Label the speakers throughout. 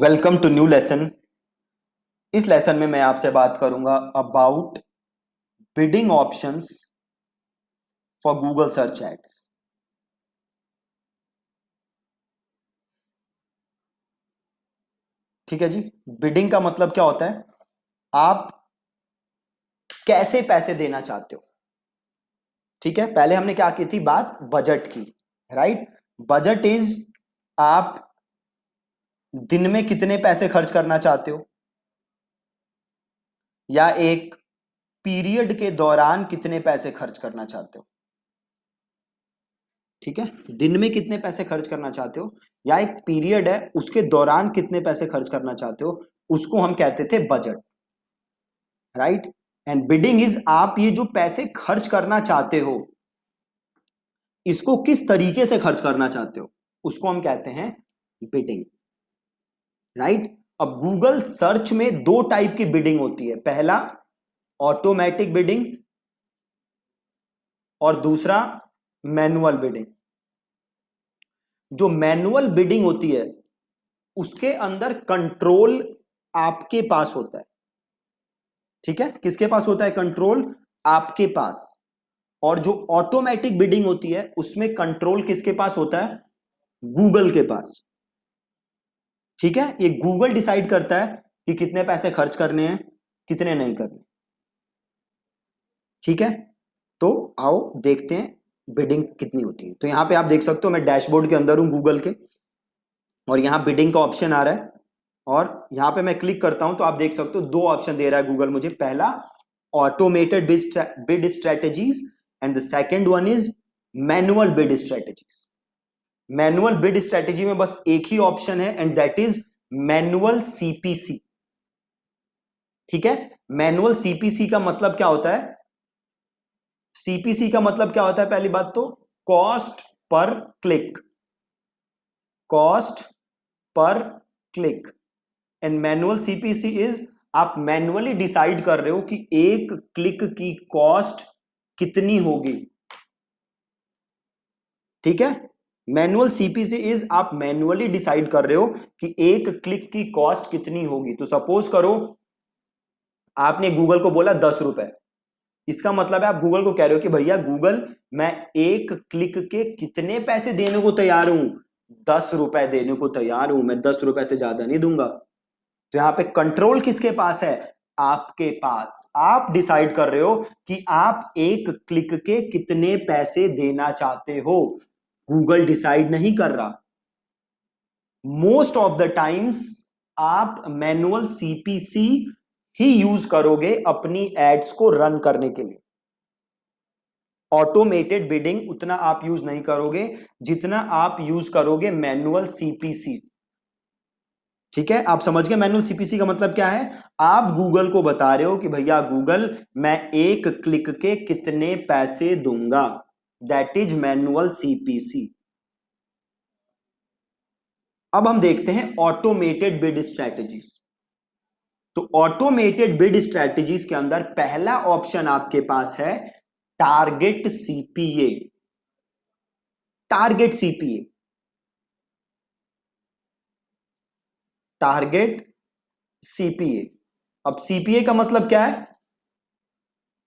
Speaker 1: Welcome to new lesson. इस lesson में मैं आपसे बात करूंगा about bidding options for Google search ads. ठीक है जी। बिडिंग का मतलब क्या होता है? आप कैसे पैसे देना चाहते हो। ठीक है, पहले हमने क्या की थी बात, बजट की। राइट। बजट इज आप दिन में कितने पैसे खर्च करना चाहते हो या एक पीरियड के दौरान कितने पैसे खर्च करना चाहते हो। ठीक है, दिन में कितने पैसे खर्च करना चाहते हो या एक पीरियड है उसके दौरान कितने पैसे खर्च करना चाहते हो, उसको हम कहते थे budget. Right. And bidding is आप ये जो पैसे खर्च करना चाहते हो इसको किस तरीके से खर्च करना चाहते हो, उसको हम कहते हैं बिडिंग। राइट। अब गूगल सर्च में दो टाइप की बिडिंग होती है, पहला ऑटोमेटिक बिडिंग और दूसरा मैनुअल बिडिंग। जो मैनुअल बिडिंग होती है उसके अंदर कंट्रोल आपके पास होता है। ठीक है, किसके पास होता है कंट्रोल? आपके पास। और जो ऑटोमेटिक बिडिंग होती है उसमें कंट्रोल किसके पास होता है? गूगल के पास। ठीक है, ये गूगल डिसाइड करता है कि कितने पैसे खर्च करने हैं कितने नहीं करने। ठीक है, तो आओ देखते हैं बिडिंग कितनी होती है। तो यहां पे आप देख सकते हो मैं डैशबोर्ड के अंदर हूं गूगल के, और यहां बिडिंग का ऑप्शन आ रहा है और यहां पे मैं क्लिक करता हूं तो आप देख सकते हो दो ऑप्शन दे रहा है गूगल मुझे। पहला automated bid strategies and the second one is manual bid strategies. Manual bid strategy में बस एक ही ऑप्शन है and that is manual CPC. ठीक है, मैनुअल सीपीसी का मतलब क्या होता है? सीपीसी का मतलब क्या होता है? पहली बात तो cost per click. Cost per click. And manual CPC is आप मैनुअली डिसाइड कर रहे हो कि एक क्लिक की कॉस्ट कितनी होगी। ठीक है, मैनुअल सीपीसी इज आप मैनुअली डिसाइड कर रहे हो कि एक क्लिक की कॉस्ट कितनी होगी। तो सपोज करो आपने गूगल को बोला 10 रुपए, इसका मतलब है आप गूगल को कह रहे हो कि भैया गूगल मैं एक क्लिक के कितने पैसे देने को तैयार हूं? 10 रुपए देने को तैयार हूं, मैं 10 रुपए से ज्यादा नहीं दूंगा। तो यहां पे कंट्रोल किसके पास है? आपके पास। आप डिसाइड कर रहे हो कि आप एक क्लिक के कितने पैसे देना चाहते हो, गूगल डिसाइड नहीं कर रहा। मोस्ट ऑफ द टाइम्स आप मैनुअल सीपीसी ही यूज करोगे अपनी एड्स को रन करने के लिए। ऑटोमेटेड बिडिंग उतना आप यूज नहीं करोगे जितना आप यूज करोगे मैनुअल सीपीसी। ठीक है, आप समझ गए मैनुअल सीपीसी का मतलब क्या है? आप गूगल को बता रहे हो कि भैया गूगल मैं एक क्लिक के कितने पैसे दूंगा, दैट इज मैनुअल सीपीसी। अब हम देखते हैं ऑटोमेटेड बिड स्ट्रैटेजीज। तो ऑटोमेटेड बिड स्ट्रैटेजीज के अंदर पहला ऑप्शन आपके पास है target CPA. Target CPA, target CPA. अब सीपीए का मतलब क्या है?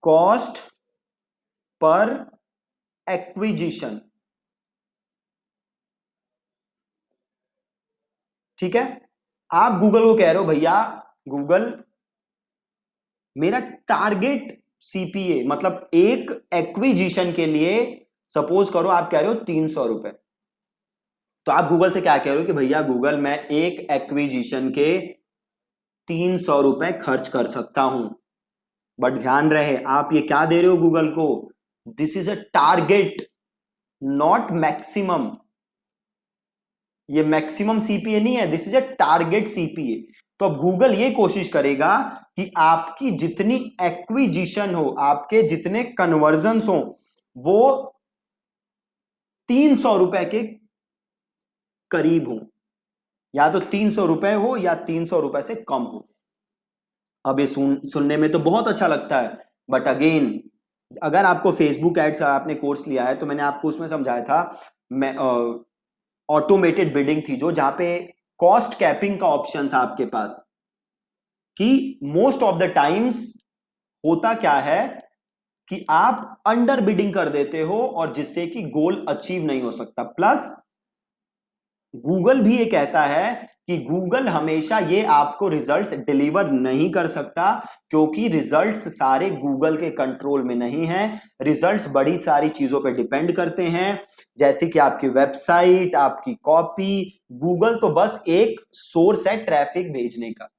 Speaker 1: Cost per acquisition. ठीक है, आप गूगल को कह रहे हो भैया गूगल मेरा टारगेट सीपीए मतलब एक एक्विजिशन के लिए, सपोज करो आप कह रहे हो 300 रुपए। तो आप गूगल से क्या कह रहे हो कि भैया गूगल मैं एक एक्विजिशन के 300 रुपए खर्च कर सकता हूं। बट ध्यान रहे आप ये क्या दे रहे हो गूगल को? This is a target, not maximum. ये मैक्सिमम सीपीए नहीं है, this is a target CPA. तो अब गूगल ये कोशिश करेगा कि आपकी जितनी एक्विजिशन हो, आपके जितने कन्वर्जन्स हो, वो 300 रुपए के करीब हो, या तो 300 रुपए हो या 300 रुपए से कम हो। अब ये सुनने में तो बहुत अच्छा लगता है, बट अगेन अगर आपको फेसबुक एड्स आपने कोर्स लिया है तो मैंने आपको उसमें समझाया था, मैं ऑटोमेटेड बिडिंग थी जो, जहां पे कॉस्ट कैपिंग का ऑप्शन था आपके पास कि मोस्ट ऑफ द टाइम्स होता क्या है कि आप अंडर बिडिंग कर देते हो और जिससे कि गोल अचीव नहीं हो सकता। प्लस गूगल भी ये कहता है कि गूगल हमेशा ये आपको रिजल्ट्स डिलीवर नहीं कर सकता, क्योंकि रिजल्ट्स सारे गूगल के कंट्रोल में नहीं है। रिजल्ट्स बड़ी सारी चीजों पे डिपेंड करते हैं, जैसे कि आपकी वेबसाइट, आपकी कॉपी। गूगल तो बस एक सोर्स है ट्रैफिक भेजने का।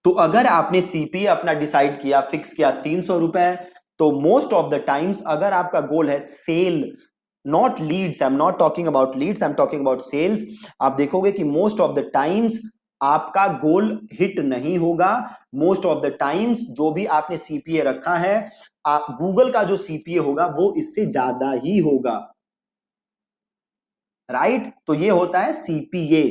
Speaker 1: तो अगर आपने सीपीए अपना डिसाइड किया, फिक्स किया 300 रुपए, तो मोस्ट ऑफ द टाइम्स अगर आपका गोल है sale, not leads, I am not talking about leads, I am talking about sales, आप देखोगे कि मोस्ट ऑफ द टाइम्स आपका गोल हिट नहीं होगा। मोस्ट ऑफ द टाइम्स जो भी आपने सीपीए रखा है, आप गूगल का जो सीपीए होगा वो इससे ज्यादा ही होगा। राइट? तो ये होता है सीपीए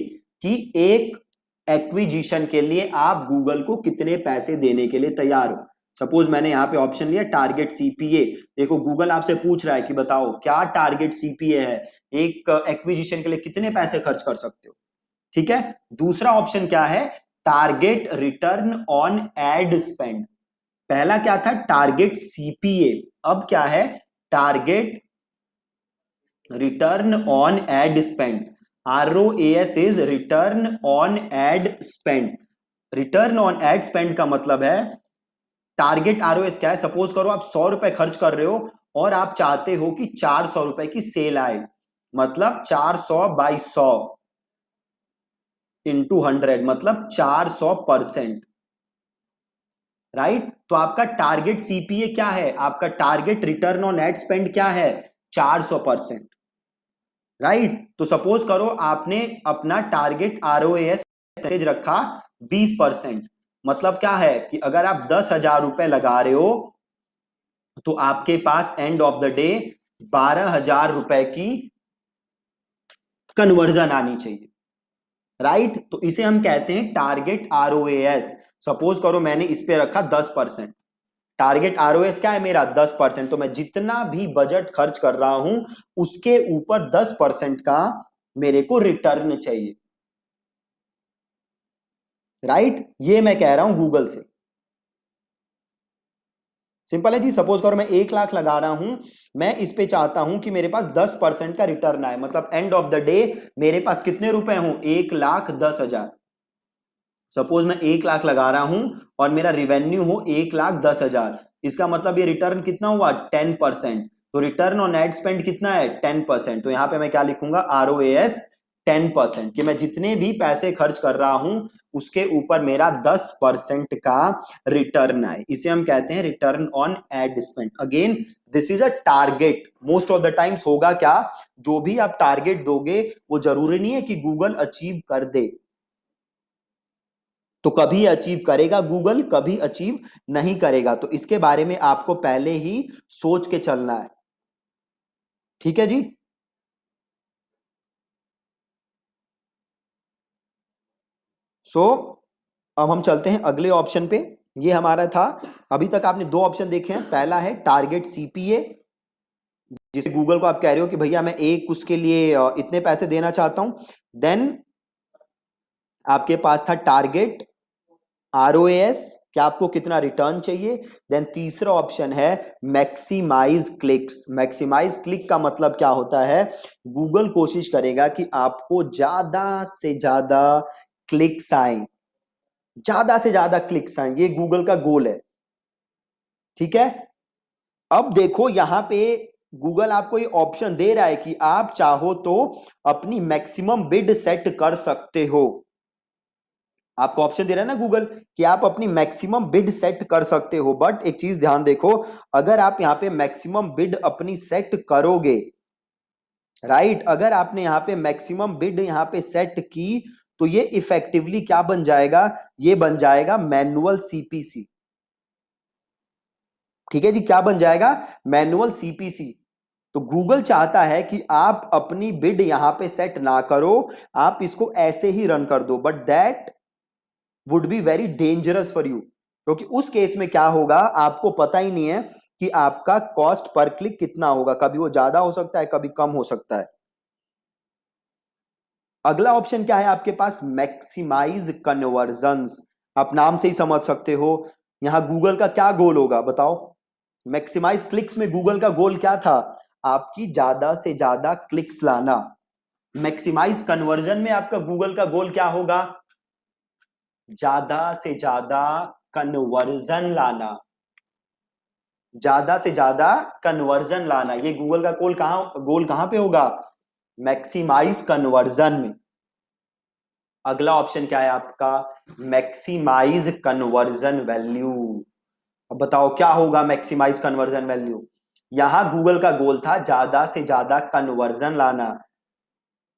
Speaker 1: कि एक एक्विजिशन के लिए आप गूगल को कितने पैसे देने के लिए तैयार हो। सपोज मैंने यहां पे ऑप्शन लिया टारगेट सीपीए। देखो गूगल आपसे पूछ रहा है कि बताओ क्या टारगेट सीपीए है, एक एक्विजिशन के लिए कितने पैसे खर्च कर सकते हो। ठीक है। दूसरा ऑप्शन क्या है, target return on ad spend. पहला क्या था, टारगेट सीपीए, अब क्या है, target return on ad spend. ROAS is return on ad spend. Return on ad spend का मतलब है, टारगेट ROAS क्या है, सपोज करो आप 100 रुपए खर्च कर रहे हो और आप चाहते हो कि 400 रुपए की सेल आए, मतलब 400/100 इंटू 100 मतलब 400%। राइट? तो आपका टारगेट सीपीए क्या है, आपका target return on ad spend क्या है, 400%। राइट? तो सपोज करो आपने अपना टारगेट ROAS रखा 20%, मतलब क्या है कि अगर आप 10,000 रुपए लगा रहे हो तो आपके पास एंड ऑफ द डे 12,000 रुपए की कन्वर्जन आनी चाहिए। राइट? तो इसे हम कहते हैं टारगेट ROAS। सपोज करो मैंने इस पे रखा 10%, टारगेट ROAS क्या है मेरा 10%, तो मैं जितना भी बजट खर्च कर रहा हूं उसके ऊपर 10% का मेरे को रिटर्न चाहिए। राइट? ये मैं कह रहा हूं गूगल से। सिंपल है जी। सपोज करो मैं 1 लाख लगा रहा हूं, मैं इस पे चाहता हूं कि मेरे पास 10% का रिटर्न आए, मतलब एंड ऑफ द डे मेरे पास कितने रुपए हो, 1,10,000। सपोज मैं 1 लाख लगा रहा हूं और मेरा रिवेन्यू हो 1,10,000, इसका मतलब ये रिटर्न कितना हुआ, 10%। तो रिटर्न ऑन एड स्पेंड कितना है, 10%। तो यहां पे मैं क्या लिखूंगा, ROAS 10%, कि मैं जितने भी पैसे खर्च कर रहा हूं उसके ऊपर मेरा 10% का रिटर्न आए, इसे हम कहते हैं return on ad spend. Again this is a target. Most of the times होगा क्या, जो भी आप टारगेट दोगे वो जरूरी नहीं है कि गूगल अचीव कर दे। तो कभी अचीव करेगा गूगल, कभी अचीव नहीं करेगा, तो इसके बारे में आपको पहले ही सोच के चलना है। ठीक है जी। सो अब हम चलते हैं अगले ऑप्शन पे। ये हमारा था, अभी तक आपने दो ऑप्शन देखे हैं, पहला है टारगेट सीपीए, जिसे गूगल को आप कह रहे हो कि भैया मैं एक उसके लिए इतने पैसे देना चाहता हूं। देन आपके पास था टारगेट ROAS, क्या आपको कितना रिटर्न चाहिए। देन तीसरा ऑप्शन है मैक्सिमाइज क्लिक्स। मैक्सिमाइज क्लिक का मतलब क्या होता है, गूगल कोशिश करेगा कि आपको ज्यादा से ज्यादा क्लिक्स आए, ज्यादा से ज्यादा क्लिक्स आए, ये गूगल का गोल है। ठीक है। अब देखो यहां पे गूगल आपको ये ऑप्शन दे रहा है कि आप चाहो तो अपनी मैक्सिमम बिड सेट कर सकते हो। आपको ऑप्शन दे रहा है ना गूगल कि आप अपनी मैक्सिमम बिड सेट कर सकते हो, बट एक चीज ध्यान देखो, अगर आप यहां पे मैक्सिमम बिड अपनी सेट करोगे, राइट, अगर आपने यहां पे मैक्सिमम बिड यहां पे सेट की, तो ये इफेक्टिवली क्या बन जाएगा, ये बन जाएगा मैनुअल सीपीसी। ठीक है जी, क्या बन जाएगा, मैनुअल सीपीसी। तो गूगल चाहता है कि आप अपनी बिड यहां पे सेट ना करो, आप इसको ऐसे ही रन कर दो, but that would be very dangerous for you, क्योंकि उस केस में क्या होगा आपको पता ही नहीं है कि आपका कॉस्ट पर क्लिक कितना होगा, कभी वो ज्यादा हो सकता है, कभी कम हो सकता है। अगला ऑप्शन क्या है आपके पास, मैक्सिमाइज कन्वर्जंस। आप नाम से ही समझ सकते हो यहां गूगल का क्या गोल होगा बताओ। मैक्सिमाइज क्लिक्स में गूगल का गोल क्या था, आपकी ज्यादा से ज्यादा क्लिक्स लाना। मैक्सिमाइज कन्वर्जन में आपका गूगल का गोल क्या होगा, ज्यादा से ज्यादा कन्वर्जन लाना, ज्यादा से ज्यादा कन्वर्जन लाना। ये गूगल का गोल कहां पे होगा, मैक्सिमाइज कन्वर्जन में। अगला ऑप्शन क्या है आपका, मैक्सिमाइज कन्वर्जन वैल्यू। अब बताओ क्या होगा मैक्सिमाइज कन्वर्जन वैल्यू। यहां गूगल का गोल था ज्यादा से ज्यादा कन्वर्जन लाना,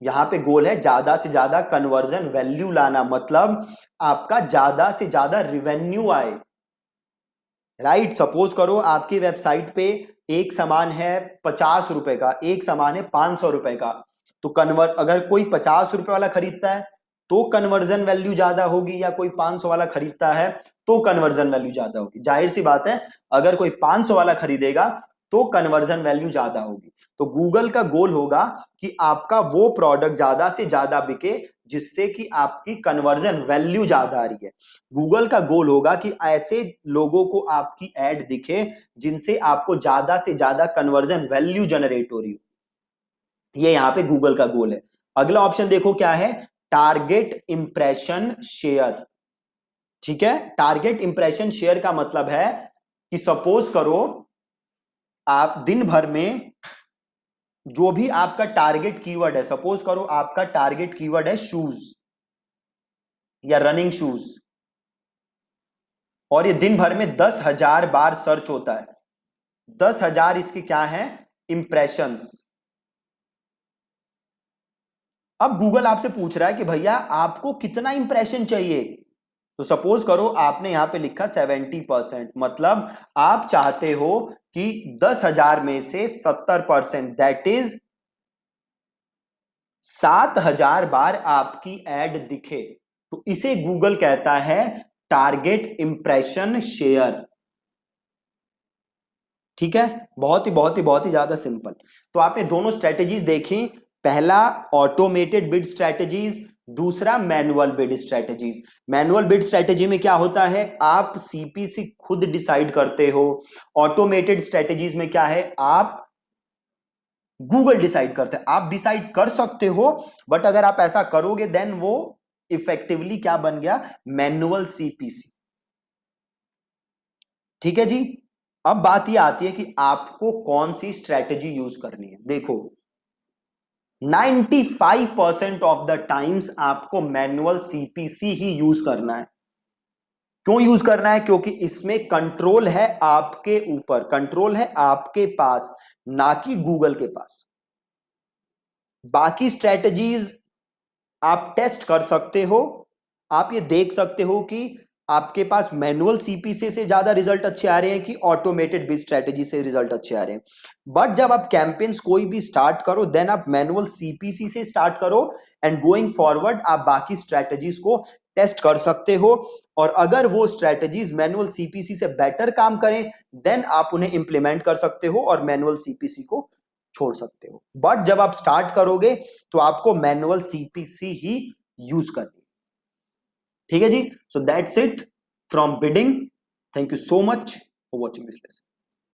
Speaker 1: यहां पे गोल है ज्यादा से ज्यादा कन्वर्जन वैल्यू लाना, मतलब आपका ज्यादा से ज्यादा रिवेन्यू आए। राइट, सपोज करो आपकी वेबसाइट पे एक सामान है 50 रुपए का, एक सामान है 500 रुपए का, तो अगर कोई 50 रुपए वाला खरीदता है तो कन्वर्जन वैल्यू ज्यादा होगी, या कोई 500 वाला खरीदता है तो कन्वर्जन वैल्यू ज्यादा होगी। जाहिर सी बात है अगर कोई 500 वाला खरीदेगा तो कन्वर्जन वैल्यू ज्यादा होगी। तो गूगल का गोल होगा कि आपका वो प्रोडक्ट ज्यादा से ज्यादा बिके जिससे कि आपकी कन्वर्जन वैल्यू ज्यादा आ रही है। गूगल का गोल होगा कि ऐसे लोगों को आपकी एड दिखे जिनसे आपको ज्यादा से ज्यादा कन्वर्जन वैल्यू जनरेट हो रही हो। ये यहां पे गूगल का गोल है। अगला ऑप्शन देखो क्या है, टारगेट इंप्रेशन शेयर। ठीक है, टारगेट इंप्रेशन शेयर का मतलब है कि सपोज करो आप दिन भर में जो भी आपका टारगेट कीवर्ड है, सपोज करो आपका टारगेट कीवर्ड है शूज या रनिंग शूज, और ये दिन भर में 10,000 बार सर्च होता है। 10,000 इसके क्या है, इंप्रेशंस। अब गूगल आपसे पूछ रहा है कि भैया आपको कितना इंप्रेशन चाहिए। तो सपोज करो आपने यहां पे लिखा 70%, मतलब आप चाहते हो कि 10,000 में से 70%, दैट इज 7,000 बार आपकी एड दिखे, तो इसे गूगल कहता है टारगेट इंप्रेशन शेयर। ठीक है, बहुत ही ज्यादा सिंपल। तो आपने दोनों स्ट्रेटेजीज देखी, पहला ऑटोमेटेड बिड स्ट्रेटेजीज, दूसरा manual bid strategies. Manual bid strategy में क्या होता है, आप सीपीसी खुद डिसाइड करते हो। ऑटोमेटेड स्ट्रेटेजीज में क्या है, आप गूगल डिसाइड करते हैं। आप डिसाइड कर सकते हो, बट अगर आप ऐसा करोगे देन वो इफेक्टिवली क्या बन गया, मैनुअल सीपीसी। ठीक है जी। अब बात यह आती है कि आपको कौन सी स्ट्रेटेजी यूज करनी है। देखो 95% ऑफ द टाइम्स आपको मैनुअल सीपीसी ही यूज करना है। क्यों यूज करना है, क्योंकि इसमें कंट्रोल है आपके ऊपर, कंट्रोल है आपके पास, ना कि गूगल के पास। बाकी स्ट्रेटजीज आप टेस्ट कर सकते हो, आप ये देख सकते हो कि आपके पास मैनुअल सीपीसी से ज्यादा रिजल्ट अच्छे आ रहे हैं कि ऑटोमेटेड बिड स्ट्रेटेजी से रिजल्ट अच्छे आ रहे हैं। बट जब आप कैंपेन्स कोई भी स्टार्ट करो देन आप मैनुअल सीपीसी से स्टार्ट करो, एंड गोइंग फॉरवर्ड आप बाकी स्ट्रेटेजीज को टेस्ट कर सकते हो। और अगर वो स्ट्रेटेजीज मैनुअल सीपीसी से बेटर काम करें देन आप उन्हें इंप्लीमेंट कर सकते हो और मैनुअल सीपीसी को छोड़ सकते हो। बट जब आप स्टार्ट करोगे तो आपको मैनुअल सीपीसी ही यूज करनी। ठीक है जी, so that's it from bidding. Thank you so much for watching this lesson.